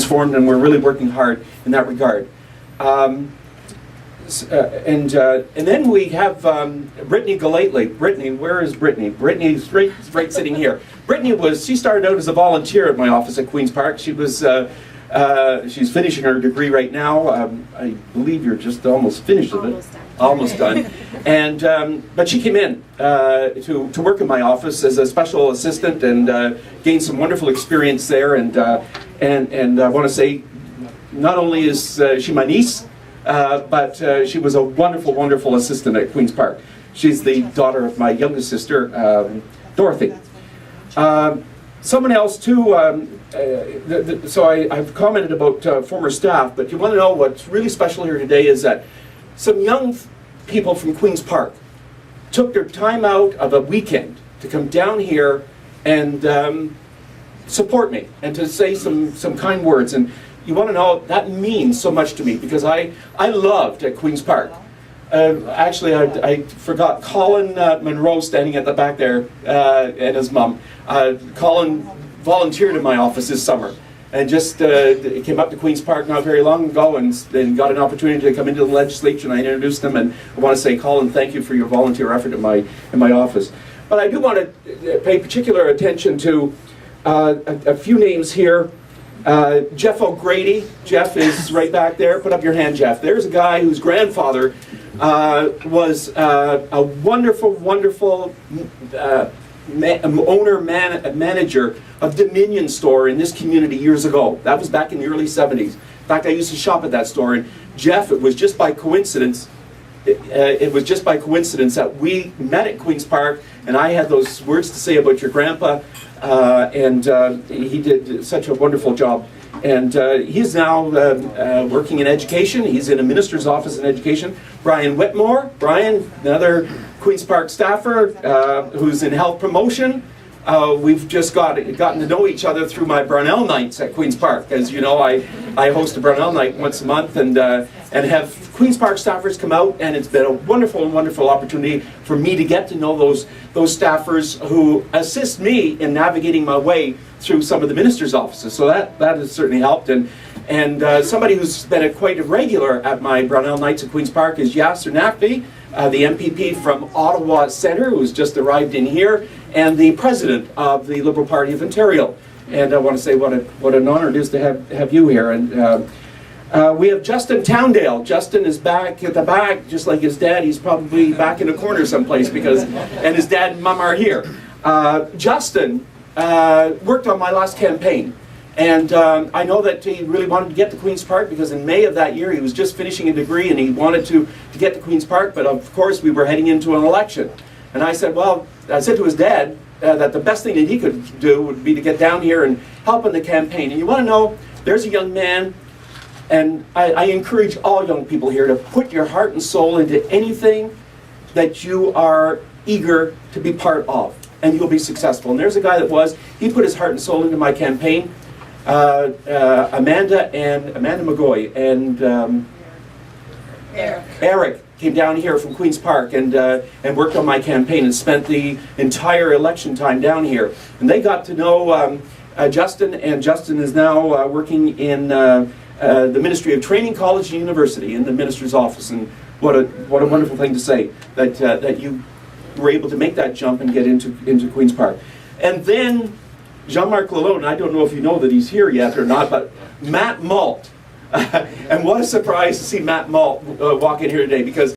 formed, and we're really working hard in that regard. And then we have Brittany Galately. Brittany, where is Brittany? Brittany's right sitting here. Brittany she started out as a volunteer at my office at Queen's Park. She's finishing her degree right now. I believe you're just almost finished with it. Almost done. And but she came in to work in my office as a special assistant and gained some wonderful experience there. And I want to say, not only is she my niece, but she was a wonderful, wonderful assistant at Queen's Park. She's the daughter of my youngest sister, Dorothy. Someone else too, so I've commented about former staff, but you want to know what's really special here today is that some young people from Queen's Park took their time out of a weekend to come down here and support me and to say some kind words. And you want to know, that means so much to me because I loved at Queen's Park. Actually, I forgot Colin Munro standing at the back there and his mum. Colin volunteered in my office this summer and just came up to Queen's Park not very long ago and got an opportunity to come into the legislature, and I introduced him. And I want to say, Colin, thank you for your volunteer effort in my office. But I do want to pay particular attention to a few names here. Jeff OGrady. Jeff is right back there. Put up your hand, Jeff. There's a guy whose grandfather was a wonderful, wonderful manager of Dominion store in this community years ago. That was back in the early 70s. In fact, I used to shop at that store. And Jeff, it was just by coincidence. It was just by coincidence that we met at Queen's Park, and I had those words to say about your grandpa, and he did such a wonderful job. And he's now working in education. He's in a minister's office in education. Brian Whitmore. Brian, another Queen's Park staffer who's in health promotion. We've just gotten to know each other through my Brownell nights at Queen's Park. As you know, I host a Brownell night once a month and have Queen's Park staffers come out, and it's been a wonderful, wonderful opportunity for me to get to know those staffers who assist me in navigating my way through some of the ministers' offices. So that has certainly helped. And somebody who's been quite a regular at my Brownell nights at Queen's Park is Yasir Naqvi, the MPP from Ottawa Centre, who's just arrived in here, and the president of the Liberal Party of Ontario. And I want to say what an honor it is to have you here. And we have Justin Towndale. Justin is back at the back, just like his dad. He's probably back in a corner someplace and his dad and mom are here. Justin worked on my last campaign. And I know that he really wanted to get to Queen's Park because in May of that year he was just finishing a degree and he wanted to get to Queen's Park, but of course we were heading into an election. And I said to his dad that the best thing that he could do would be to get down here and help in the campaign. And you want to know, there's a young man, and I encourage all young people here to put your heart and soul into anything that you are eager to be part of, and you'll be successful. And there's a guy that he put his heart and soul into my campaign. Amanda McGoy and Eric came down here from Queen's Park and worked on my campaign and spent the entire election time down here. And they got to know Justin, and Justin is now working in the Ministry of Training, College and University in the minister's office. And what a wonderful thing to say that you were able to make that jump and get into Queen's Park. And then Jean-Marc Lalonde, I don't know if you know that he's here yet or not, but Matt Malt. And what a surprise to see Matt Malt walk in here today, because